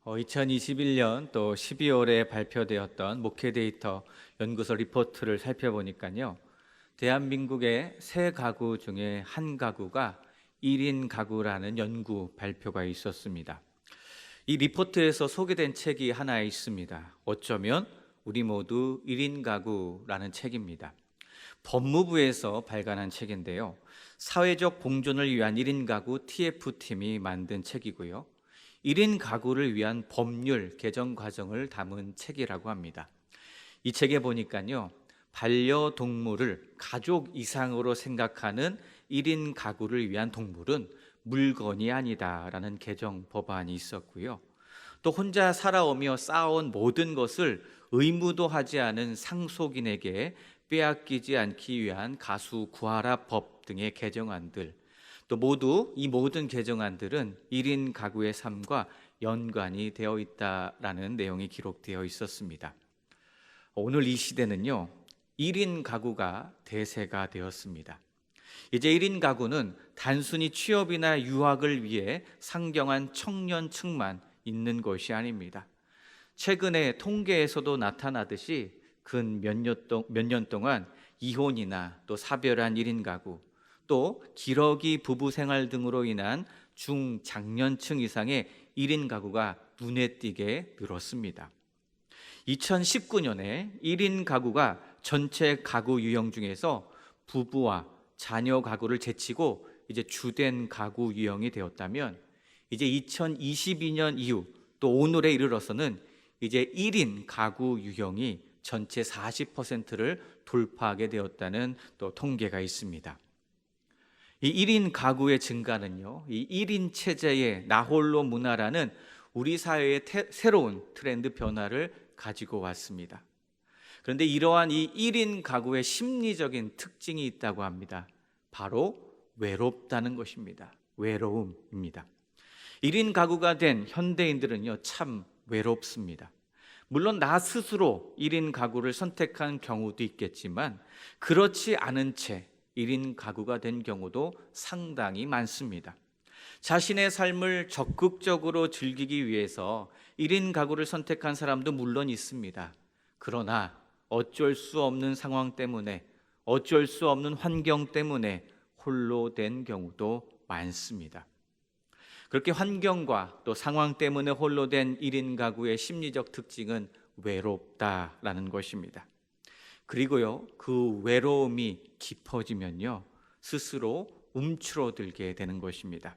2021년 또 12월에 발표되었던 목회 데이터 연구소 리포트를 살펴보니까요. 대한민국의 세 가구 중에 한 가구가 1인 가구라는 연구 발표가 있었습니다. 이 리포트에서 소개된 책이 하나 있습니다. 어쩌면 우리 모두 1인 가구라는 책입니다. 법무부에서 발간한 책인데요. 사회적 공존을 위한 1인 가구 TF팀이 만든 책이고요. 1인 가구를 위한 법률 개정 과정을 담은 책이라고 합니다. 이 책에 보니까요, 반려동물을 가족 이상으로 생각하는 1인 가구를 위한 동물은 물건이 아니다라는 개정 법안이 있었고요. 또 혼자 살아오며 쌓아온 모든 것을 의무도 하지 않은 상속인에게 빼앗기지 않기 위한 가수 구하라 법 등의 개정안들, 또 모두 이 모든 개정안들은 1인 가구의 삶과 연관이 되어 있다라는 내용이 기록되어 있었습니다. 오늘 이 시대는요, 1인 가구가 대세가 되었습니다. 이제 1인 가구는 단순히 취업이나 유학을 위해 상경한 청년층만 있는 것이 아닙니다. 최근에 통계에서도 나타나듯이 근 몇 년 동안 이혼이나 또 사별한 1인 가구, 또 기러기 부부 생활 등으로 인한 중장년층 이상의 1인 가구가 눈에 띄게 늘었습니다. 2019년에 1인 가구가 전체 가구 유형 중에서 부부와 자녀 가구를 제치고 이제 주된 가구 유형이 되었다면, 이제 2022년 이후 또 오늘에 이르러서는 이제 1인 가구 유형이 전체 40%를 돌파하게 되었다는 또 통계가 있습니다. 이 1인 가구의 증가는요, 이 1인 체제의 나홀로 문화라는 우리 사회의 새로운 트렌드 변화를 가지고 왔습니다. 그런데 이러한 이 1인 가구의 심리적인 특징이 있다고 합니다. 바로 외롭다는 것입니다. 외로움입니다. 1인 가구가 된 현대인들은요, 참 외롭습니다. 물론 나 스스로 1인 가구를 선택한 경우도 있겠지만, 그렇지 않은 채 1인 가구가 된 경우도 상당히 많습니다. 자신의 삶을 적극적으로 즐기기 위해서 1인 가구를 선택한 사람도 물론 있습니다. 그러나 어쩔 수 없는 상황 때문에, 어쩔 수 없는 환경 때문에 홀로 된 경우도 많습니다. 그렇게 환경과 또 상황 때문에 홀로 된 1인 가구의 심리적 특징은 외롭다라는 것입니다. 그리고요, 그 외로움이 깊어지면요, 스스로 움츠러들게 되는 것입니다.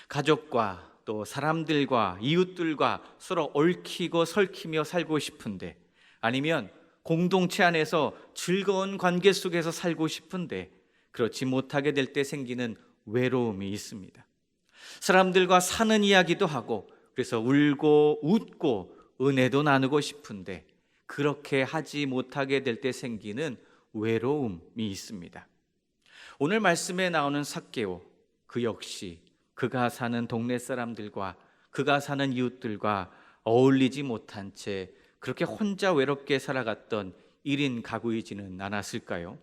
가족과 또 사람들과 이웃들과 서로 얽히고 설키며 살고 싶은데, 아니면 공동체 안에서 즐거운 관계 속에서 살고 싶은데 그렇지 못하게 될 때 생기는 외로움이 있습니다. 사람들과 사는 이야기도 하고, 그래서 울고 웃고 은혜도 나누고 싶은데 그렇게 하지 못하게 될 때 생기는 외로움이 있습니다. 오늘 말씀에 나오는 삭개오, 그 역시 그가 사는 동네 사람들과 그가 사는 이웃들과 어울리지 못한 채 그렇게 혼자 외롭게 살아갔던 1인 가구이지는 않았을까요?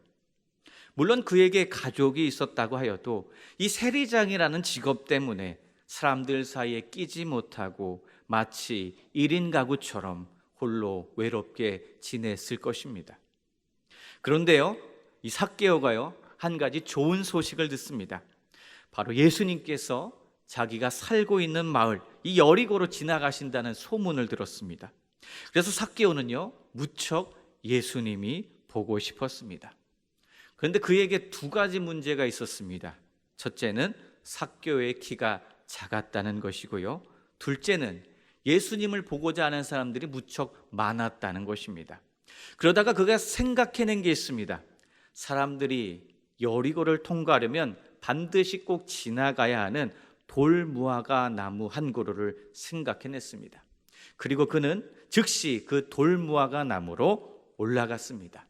물론 그에게 가족이 있었다고 하여도 이 세리장이라는 직업 때문에 사람들 사이에 끼지 못하고 마치 1인 가구처럼 홀로 외롭게 지냈을 것입니다. 그런데요, 이 삭개오가요, 한 가지 좋은 소식을 듣습니다. 바로 예수님께서 자기가 살고 있는 마을, 이 여리고로 지나가신다는 소문을 들었습니다. 그래서 삭개오는요, 무척 예수님이 보고 싶었습니다. 그런데 그에게 두 가지 문제가 있었습니다. 첫째는 삭개오의 키가 작았다는 것이고요, 둘째는 예수님을 보고자 하는 사람들이 무척 많았다는 것입니다. 그러다가 그가 생각해낸 게 있습니다. 사람들이 여리고를 통과하려면 반드시 꼭 지나가야 하는 돌무화과 나무 한 그루를 생각해냈습니다. 그리고 그는 즉시 그 돌무화과 나무로 올라갔습니다.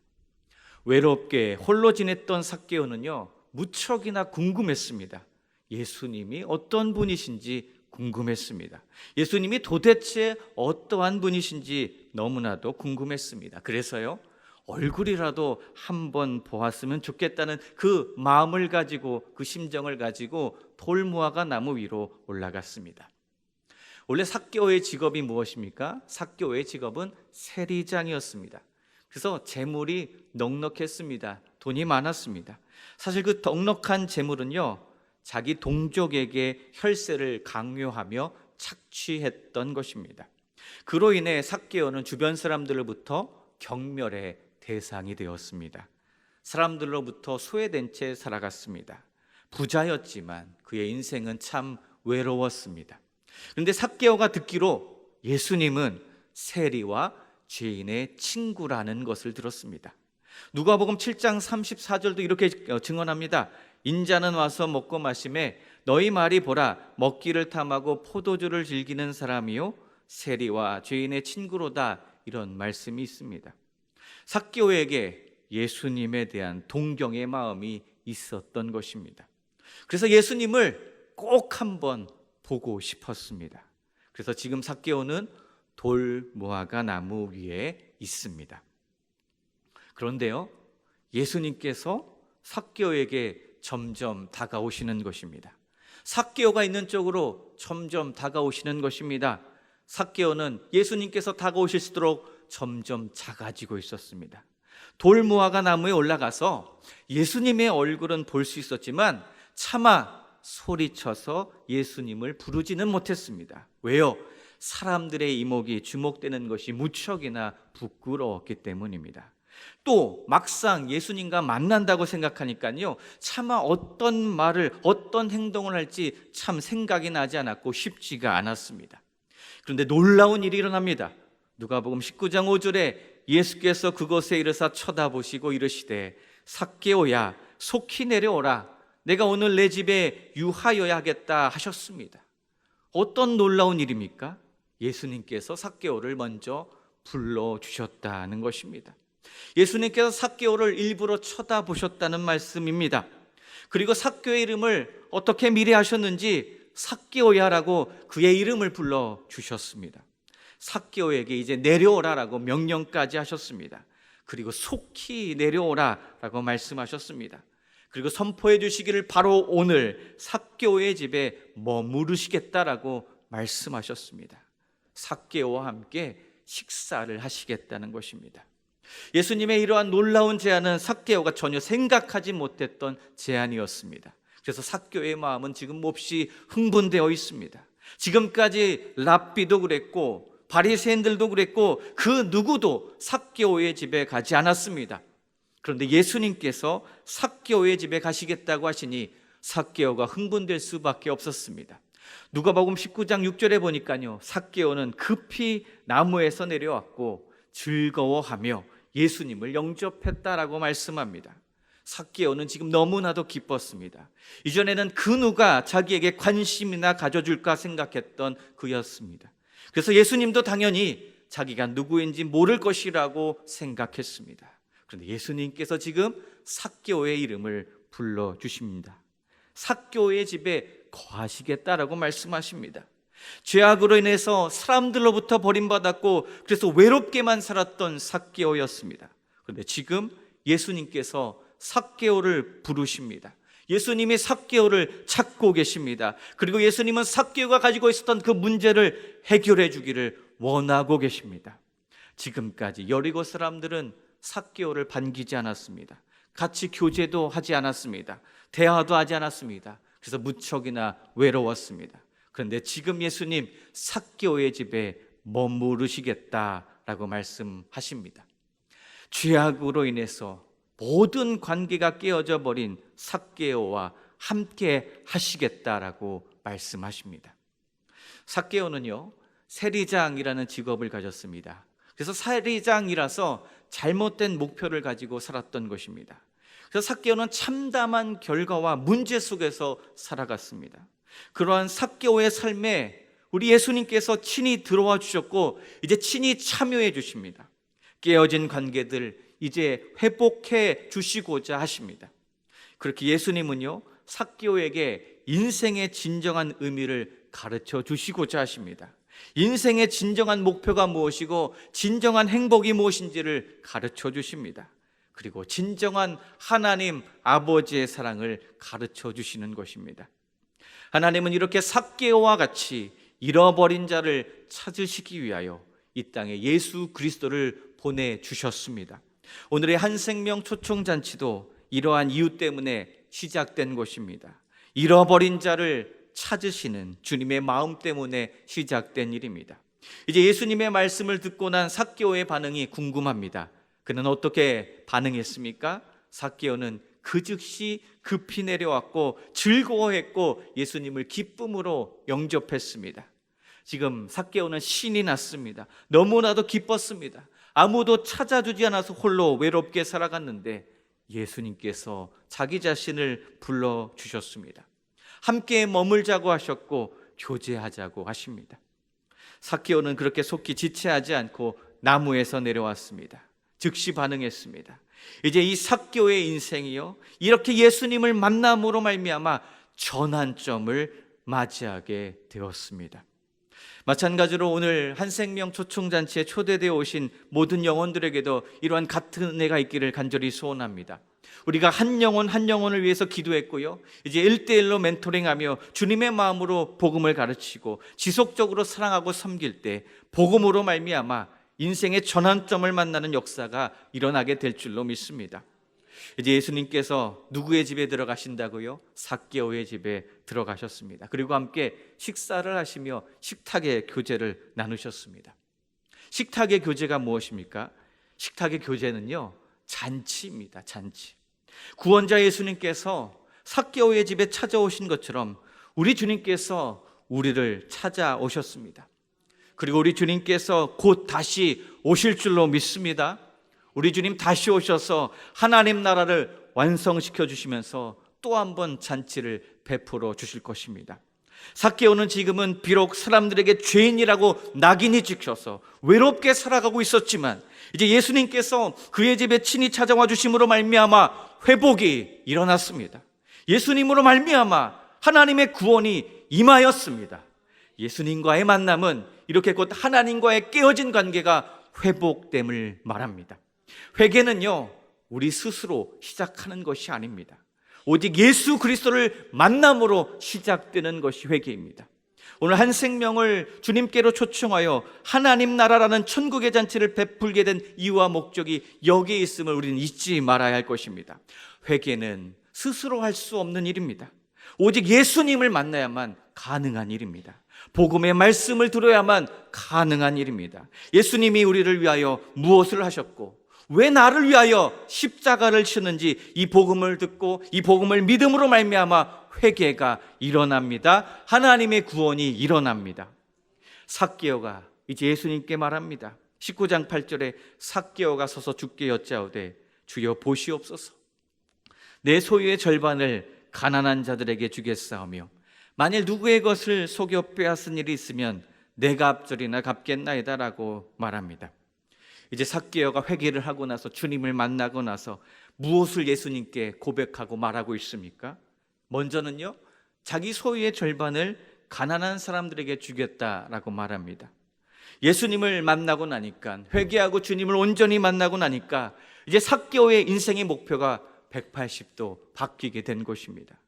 외롭게 홀로 지냈던 삭개오는요, 무척이나 궁금했습니다. 예수님이 어떤 분이신지 궁금했습니다. 예수님이 도대체 어떠한 분이신지 너무나도 궁금했습니다. 그래서요, 얼굴이라도 한번 보았으면 좋겠다는 그 마음을 가지고, 그 심정을 가지고 돌무화과 나무 위로 올라갔습니다. 원래 삭개오의 직업이 무엇입니까? 삭개오의 직업은 세리장이었습니다. 그래서 재물이 넉넉했습니다. 돈이 많았습니다. 사실 그 넉넉한 재물은요, 자기 동족에게 혈세를 강요하며 착취했던 것입니다. 그로 인해 삭개오는 주변 사람들로부터 경멸의 대상이 되었습니다. 사람들로부터 소외된 채 살아갔습니다. 부자였지만 그의 인생은 참 외로웠습니다. 그런데 삭개오가 듣기로 예수님은 세리와 죄인의 친구라는 것을 들었습니다. 누가복음 7장 34절도 이렇게 증언합니다. 인자는 와서 먹고 마시매 너희 말이 보라 먹기를 탐하고 포도주를 즐기는 사람이요 세리와 죄인의 친구로다, 이런 말씀이 있습니다. 삭개오에게 예수님에 대한 동경의 마음이 있었던 것입니다. 그래서 예수님을 꼭 한번 보고 싶었습니다. 그래서 지금 삭개오는 돌 무화과 나무 위에 있습니다. 그런데요, 예수님께서 삭개오에게 점점 다가오시는 것입니다. 삭개오가 있는 쪽으로 점점 다가오시는 것입니다. 삭개오는 예수님께서 다가오실수록 점점 작아지고 있었습니다. 돌 무화과 나무에 올라가서 예수님의 얼굴은 볼 수 있었지만 차마 소리쳐서 예수님을 부르지는 못했습니다. 왜요? 사람들의 이목이 주목되는 것이 무척이나 부끄러웠기 때문입니다. 또 막상 예수님과 만난다고 생각하니까요, 차마 어떤 말을 어떤 행동을 할지 참 생각이 나지 않았고 쉽지가 않았습니다. 그런데 놀라운 일이 일어납니다. 누가복음 19장 5절에 예수께서 그곳에 이르사 쳐다보시고 이르시되 삭개오야 속히 내려오라 내가 오늘 내 집에 유하여야 하겠다 하셨습니다. 어떤 놀라운 일입니까? 예수님께서 삭개오를 먼저 불러주셨다는 것입니다. 예수님께서 삭개오를 일부러 쳐다보셨다는 말씀입니다. 그리고 삭개오의 이름을 어떻게 미래하셨는지 삭개오야라고 그의 이름을 불러주셨습니다. 삭개오에게 이제 내려오라라고 명령까지 하셨습니다. 그리고 속히 내려오라라고 말씀하셨습니다. 그리고 선포해 주시기를 바로 오늘 삭개오의 집에 머무르시겠다라고 말씀하셨습니다. 삭개오와 함께 식사를 하시겠다는 것입니다. 예수님의 이러한 놀라운 제안은 삭개오가 전혀 생각하지 못했던 제안이었습니다. 그래서 삭개오의 마음은 지금 몹시 흥분되어 있습니다. 지금까지 랍비도 그랬고 바리새인들도 그랬고 그 누구도 삭개오의 집에 가지 않았습니다. 그런데 예수님께서 삭개오의 집에 가시겠다고 하시니 삭개오가 흥분될 수밖에 없었습니다. 누가복음 19장 6절에 보니까요, 삭개오는 급히 나무에서 내려왔고 즐거워하며 예수님을 영접했다라고 말씀합니다. 삭개오는 지금 너무나도 기뻤습니다. 이전에는 그 누가 자기에게 관심이나 가져줄까 생각했던 그였습니다. 그래서 예수님도 당연히 자기가 누구인지 모를 것이라고 생각했습니다. 그런데 예수님께서 지금 삭개오의 이름을 불러주십니다. 삭개오의 집에 거하시겠다라고 말씀하십니다. 죄악으로 인해서 사람들로부터 버림받았고 그래서 외롭게만 살았던 삭개오였습니다. 그런데 지금 예수님께서 삭개오를 부르십니다. 예수님이 삭개오를 찾고 계십니다. 그리고 예수님은 삭개오가 가지고 있었던 그 문제를 해결해 주기를 원하고 계십니다. 지금까지 여리고 사람들은 삭개오를 반기지 않았습니다. 같이 교제도 하지 않았습니다. 대화도 하지 않았습니다. 그래서 무척이나 외로웠습니다. 그런데 지금 예수님 삭개오의 집에 머무르시겠다라고 말씀하십니다. 죄악으로 인해서 모든 관계가 깨어져 버린 삭개오와 함께 하시겠다라고 말씀하십니다. 삭개오는요, 세리장이라는 직업을 가졌습니다. 그래서 세리장이라서 잘못된 목표를 가지고 살았던 것입니다. 그래서 삭개오는 참담한 결과와 문제 속에서 살아갔습니다. 그러한 삭개오의 삶에 우리 예수님께서 친히 들어와 주셨고 이제 친히 참여해 주십니다. 깨어진 관계들 이제 회복해 주시고자 하십니다. 그렇게 예수님은요, 삭개오에게 인생의 진정한 의미를 가르쳐 주시고자 하십니다. 인생의 진정한 목표가 무엇이고 진정한 행복이 무엇인지를 가르쳐 주십니다. 그리고 진정한 하나님 아버지의 사랑을 가르쳐 주시는 것입니다. 하나님은 이렇게 삭개오와 같이 잃어버린 자를 찾으시기 위하여 이 땅에 예수 그리스도를 보내주셨습니다. 오늘의 한생명 초청잔치도 이러한 이유 때문에 시작된 것입니다. 잃어버린 자를 찾으시는 주님의 마음 때문에 시작된 일입니다. 이제 예수님의 말씀을 듣고 난 삭개오의 반응이 궁금합니다. 그는 어떻게 반응했습니까? 삭개오는 그 즉시 급히 내려왔고 즐거워했고 예수님을 기쁨으로 영접했습니다. 지금 삭개오는 신이 났습니다. 너무나도 기뻤습니다. 아무도 찾아주지 않아서 홀로 외롭게 살아갔는데 예수님께서 자기 자신을 불러주셨습니다. 함께 머물자고 하셨고 교제하자고 하십니다. 삭개오는 그렇게 속히 지체하지 않고 나무에서 내려왔습니다. 즉시 반응했습니다. 이제 이 삭개오의 인생이요, 이렇게 예수님을 만남으로 말미암아 전환점을 맞이하게 되었습니다. 마찬가지로 오늘 한생명 초청잔치에 초대되어 오신 모든 영혼들에게도 이러한 같은 은혜가 있기를 간절히 소원합니다. 우리가 한 영혼 한 영혼을 위해서 기도했고요, 이제 1대1로 멘토링하며 주님의 마음으로 복음을 가르치고 지속적으로 사랑하고 섬길 때 복음으로 말미암아 인생의 전환점을 만나는 역사가 일어나게 될 줄로 믿습니다. 이제 예수님께서 누구의 집에 들어가신다고요? 삭개오의 집에 들어가셨습니다. 그리고 함께 식사를 하시며 식탁의 교제를 나누셨습니다. 식탁의 교제가 무엇입니까? 식탁의 교제는요, 잔치입니다. 잔치. 구원자 예수님께서 삭개오의 집에 찾아오신 것처럼 우리 주님께서 우리를 찾아오셨습니다. 그리고 우리 주님께서 곧 다시 오실 줄로 믿습니다. 우리 주님 다시 오셔서 하나님 나라를 완성시켜 주시면서 또 한 번 잔치를 베풀어 주실 것입니다. 삭개오는 지금은 비록 사람들에게 죄인이라고 낙인이 찍혀서 외롭게 살아가고 있었지만 이제 예수님께서 그의 집에 친히 찾아와 주심으로 말미암아 회복이 일어났습니다. 예수님으로 말미암아 하나님의 구원이 임하였습니다. 예수님과의 만남은 이렇게 곧 하나님과의 깨어진 관계가 회복됨을 말합니다. 회개는요, 우리 스스로 시작하는 것이 아닙니다. 오직 예수 그리스도를 만남으로 시작되는 것이 회개입니다. 오늘 한 생명을 주님께로 초청하여 하나님 나라라는 천국의 잔치를 베풀게 된 이유와 목적이 여기에 있음을 우리는 잊지 말아야 할 것입니다. 회개는 스스로 할 수 없는 일입니다. 오직 예수님을 만나야만 가능한 일입니다. 복음의 말씀을 들어야만 가능한 일입니다. 예수님이 우리를 위하여 무엇을 하셨고 왜 나를 위하여 십자가를 치는지 이 복음을 듣고 이 복음을 믿음으로 말미암아 회개가 일어납니다. 하나님의 구원이 일어납니다. 삭개오가 이제 예수님께 말합니다. 19장 8절에 삭개오가 서서 주께 여짜오되 주여 보시옵소서, 내 소유의 절반을 가난한 자들에게 주겠사오며 만일 누구의 것을 속여 빼앗은 일이 있으면 내가 앞절이나 갚겠나이다 라고 말합니다. 이제 삭개오가 회개를 하고 나서 주님을 만나고 나서 무엇을 예수님께 고백하고 말하고 있습니까? 먼저는요, 자기 소유의 절반을 가난한 사람들에게 주겠다라고 말합니다. 예수님을 만나고 나니까, 회개하고 주님을 온전히 만나고 나니까 이제 삭개오의 인생의 목표가 180도 바뀌게 된 것입니다.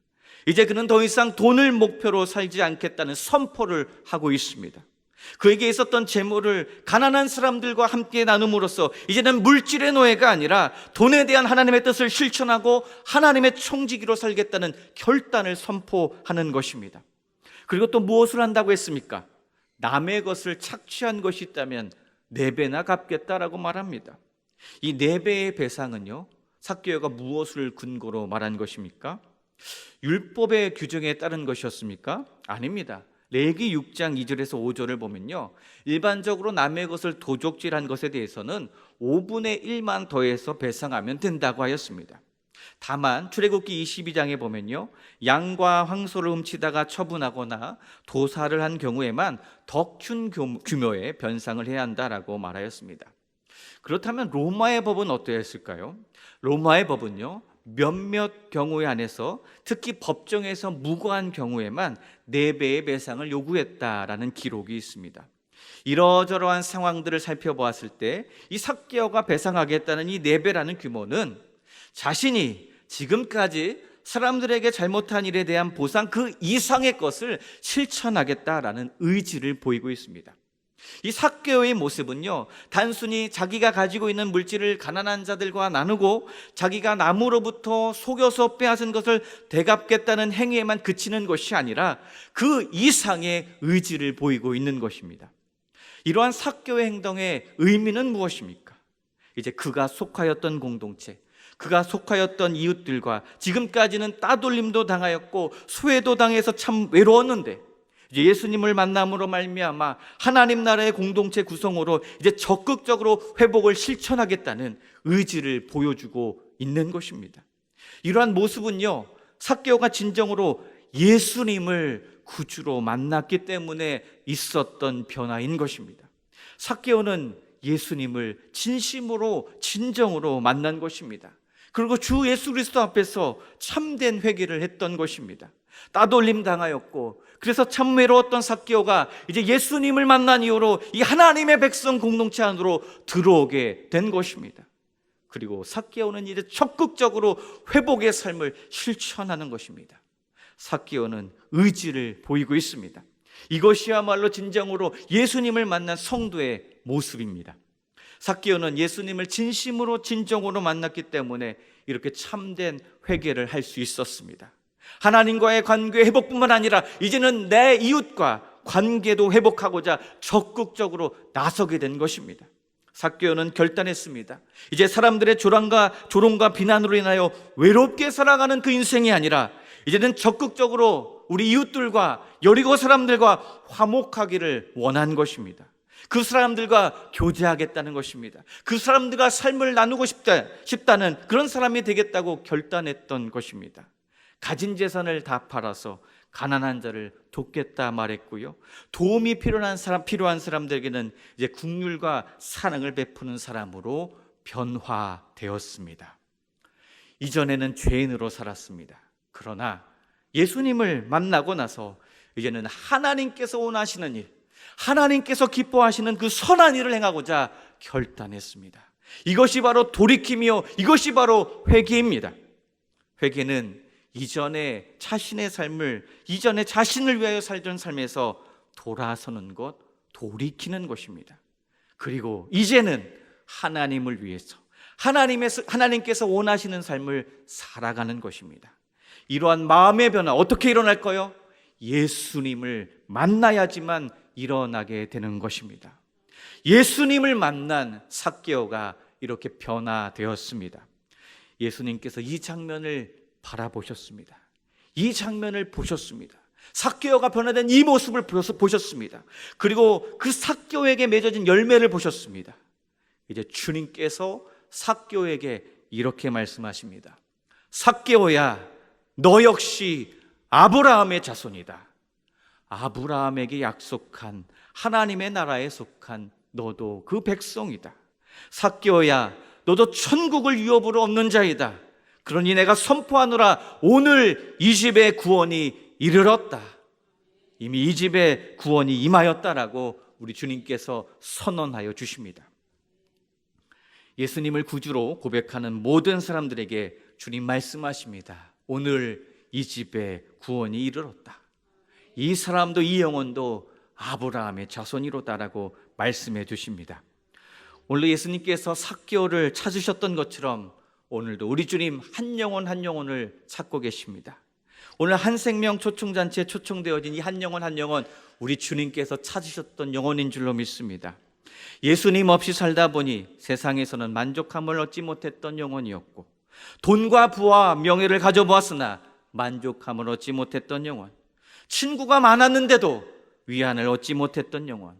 이제 그는 더 이상 돈을 목표로 살지 않겠다는 선포를 하고 있습니다. 그에게 있었던 재물을 가난한 사람들과 함께 나눔으로써 이제는 물질의 노예가 아니라 돈에 대한 하나님의 뜻을 실천하고 하나님의 청지기로 살겠다는 결단을 선포하는 것입니다. 그리고 또 무엇을 한다고 했습니까? 남의 것을 착취한 것이 있다면 4배나 갚겠다라고 말합니다. 이 4배의 배상은요, 삭개오가 무엇을 근거로 말한 것입니까? 율법의 규정에 따른 것이었습니까? 아닙니다. 레위기 6장 2절에서 5절을 보면요, 일반적으로 남의 것을 도적질한 것에 대해서는 5분의 1만 더해서 배상하면 된다고 하였습니다. 다만 출애굽기 22장에 보면요, 양과 황소를 훔치다가 처분하거나 도살을 한 경우에만 더 큰 규모의 변상을 해야 한다라고 말하였습니다. 그렇다면 로마의 법은 어떠했을까요? 로마의 법은요, 몇몇 경우에 한해서 특히 법정에서 무고한 경우에만 4배의 배상을 요구했다라는 기록이 있습니다. 이러저러한 상황들을 살펴보았을 때 이 삭개오가 배상하겠다는 이 4배라는 규모는 자신이 지금까지 사람들에게 잘못한 일에 대한 보상 그 이상의 것을 실천하겠다라는 의지를 보이고 있습니다. 이 삭개오의 모습은요, 단순히 자기가 가지고 있는 물질을 가난한 자들과 나누고 자기가 남으로부터 속여서 빼앗은 것을 되갚겠다는 행위에만 그치는 것이 아니라 그 이상의 의지를 보이고 있는 것입니다. 이러한 삭개오의 행동의 의미는 무엇입니까? 이제 그가 속하였던 공동체, 그가 속하였던 이웃들과 지금까지는 따돌림도 당하였고 소외도 당해서 참 외로웠는데 이제 예수님을 만남으로 말미암아 하나님 나라의 공동체 구성으로 이제 적극적으로 회복을 실천하겠다는 의지를 보여주고 있는 것입니다. 이러한 모습은요, 삭개오가 진정으로 예수님을 구주로 만났기 때문에 있었던 변화인 것입니다. 삭개오는 예수님을 진심으로 진정으로 만난 것입니다. 그리고 주 예수 그리스도 앞에서 참된 회개를 했던 것입니다. 따돌림 당하였고 그래서 참 외로웠던 삭개오가 이제 예수님을 만난 이후로 이 하나님의 백성 공동체 안으로 들어오게 된 것입니다. 그리고 삭개오는 이제 적극적으로 회복의 삶을 실천하는 것입니다. 삭개오는 의지를 보이고 있습니다. 이것이야말로 진정으로 예수님을 만난 성도의 모습입니다. 삭개오는 예수님을 진심으로 진정으로 만났기 때문에 이렇게 참된 회개를 할 수 있었습니다. 하나님과의 관계 회복뿐만 아니라 이제는 내 이웃과 관계도 회복하고자 적극적으로 나서게 된 것입니다. 삭개오는 결단했습니다. 이제 사람들의 조롱과 비난으로 인하여 외롭게 살아가는 그 인생이 아니라 이제는 적극적으로 우리 이웃들과 여리고 사람들과 화목하기를 원한 것입니다. 그 사람들과 교제하겠다는 것입니다. 그 사람들과 삶을 나누고 싶다는 그런 사람이 되겠다고 결단했던 것입니다. 가진 재산을 다 팔아서 가난한 자를 돕겠다 말했고요. 도움이 필요한 사람들에게는 이제 긍휼과 사랑을 베푸는 사람으로 변화되었습니다. 이전에는 죄인으로 살았습니다. 그러나 예수님을 만나고 나서 이제는 하나님께서 원하시는 일, 하나님께서 기뻐하시는 그 선한 일을 행하고자 결단했습니다. 이것이 바로 돌이킴이요, 이것이 바로 회개입니다. 회개는 이전에 자신의 삶을, 이전에 자신을 위하여 살던 삶에서 돌아서는 것, 돌이키는 것입니다. 그리고 이제는 하나님을 위해서 하나님께서 원하시는 삶을 살아가는 것입니다. 이러한 마음의 변화 어떻게 일어날까요? 예수님을 만나야지만 일어나게 되는 것입니다. 예수님을 만난 삭개오가 이렇게 변화되었습니다. 예수님께서 이 장면을 바라보셨습니다. 이 장면을 보셨습니다. 삭개오가 변화된 이 모습을 보셨습니다. 그리고 그 삭개오에게 맺어진 열매를 보셨습니다. 이제 주님께서 삭개오에게 이렇게 말씀하십니다. 삭개오야, 너 역시 아브라함의 자손이다. 아브라함에게 약속한 하나님의 나라에 속한 너도 그 백성이다. 삭개오야, 너도 천국을 유업으로 얻는 자이다. 그러니 내가 선포하노라, 오늘 이 집의 구원이 이르렀다. 이미 이 집의 구원이 임하였다라고 우리 주님께서 선언하여 주십니다. 예수님을 구주로 고백하는 모든 사람들에게 주님 말씀하십니다. 오늘 이 집의 구원이 이르렀다. 이 사람도 이 영혼도 아브라함의 자손이로다라고 말씀해 주십니다. 오늘 예수님께서 삭개오를 찾으셨던 것처럼 오늘도 우리 주님 한 영혼 한 영혼을 찾고 계십니다. 오늘 한 생명 초청잔치에 초청되어진 이 한 영혼 우리 주님께서 찾으셨던 영혼인 줄로 믿습니다. 예수님 없이 살다 보니 세상에서는 만족함을 얻지 못했던 영혼이었고, 돈과 부와 명예를 가져보았으나 만족함을 얻지 못했던 영혼, 친구가 많았는데도 위안을 얻지 못했던 영혼,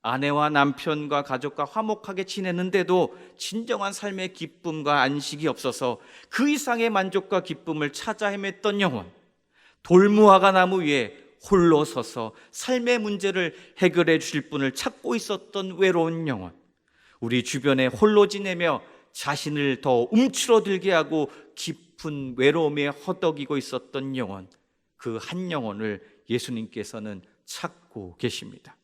아내와 남편과 가족과 화목하게 지내는데도 진정한 삶의 기쁨과 안식이 없어서 그 이상의 만족과 기쁨을 찾아 헤맸던 영혼, 돌무화과 나무 위에 홀로 서서 삶의 문제를 해결해 주실 분을 찾고 있었던 외로운 영혼, 우리 주변에 홀로 지내며 자신을 더 움츠러들게 하고 깊은 외로움에 허덕이고 있었던 영혼, 그 한 영혼을 예수님께서는 찾고 계십니다.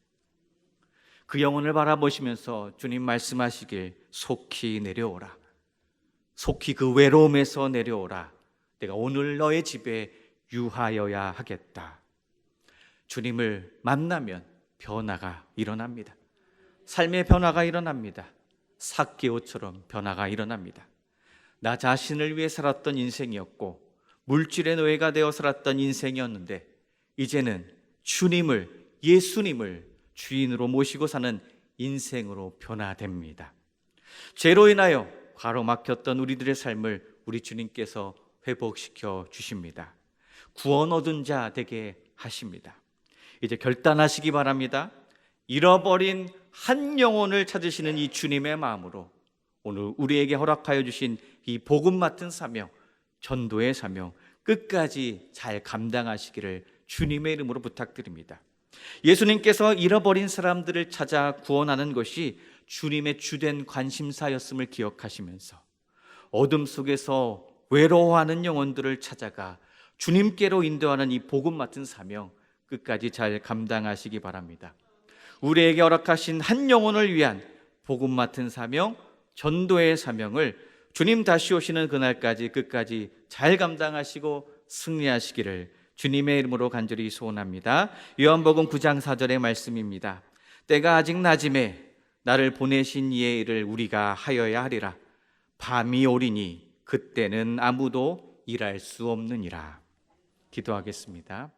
그 영혼을 바라보시면서 주님 말씀하시길 속히 내려오라. 속히 그 외로움에서 내려오라. 내가 오늘 너의 집에 유하여야 하겠다. 주님을 만나면 변화가 일어납니다. 삶의 변화가 일어납니다. 삭개오처럼 변화가 일어납니다. 나 자신을 위해 살았던 인생이었고 물질의 노예가 되어 살았던 인생이었는데 이제는 주님을, 예수님을 주인으로 모시고 사는 인생으로 변화됩니다. 죄로 인하여 가로막혔던 우리들의 삶을 우리 주님께서 회복시켜 주십니다. 구원 얻은 자 되게 하십니다. 이제 결단하시기 바랍니다. 잃어버린 한 영혼을 찾으시는 이 주님의 마음으로 오늘 우리에게 허락하여 주신 이 복음 맡은 사명, 전도의 사명 끝까지 잘 감당하시기를 주님의 이름으로 부탁드립니다. 예수님께서 잃어버린 사람들을 찾아 구원하는 것이 주님의 주된 관심사였음을 기억하시면서 어둠 속에서 외로워하는 영혼들을 찾아가 주님께로 인도하는 이 복음 맡은 사명 끝까지 잘 감당하시기 바랍니다. 우리에게 허락하신 한 영혼을 위한 복음 맡은 사명, 전도의 사명을 주님 다시 오시는 그날까지 끝까지 잘 감당하시고 승리하시기를 주님의 이름으로 간절히 소원합니다. 요한복음 9장 4절의 말씀입니다. 때가 아직 낮음에 나를 보내신 이의 일을 우리가 하여야 하리라. 밤이 오리니 그때는 아무도 일할 수 없느니라. 기도하겠습니다.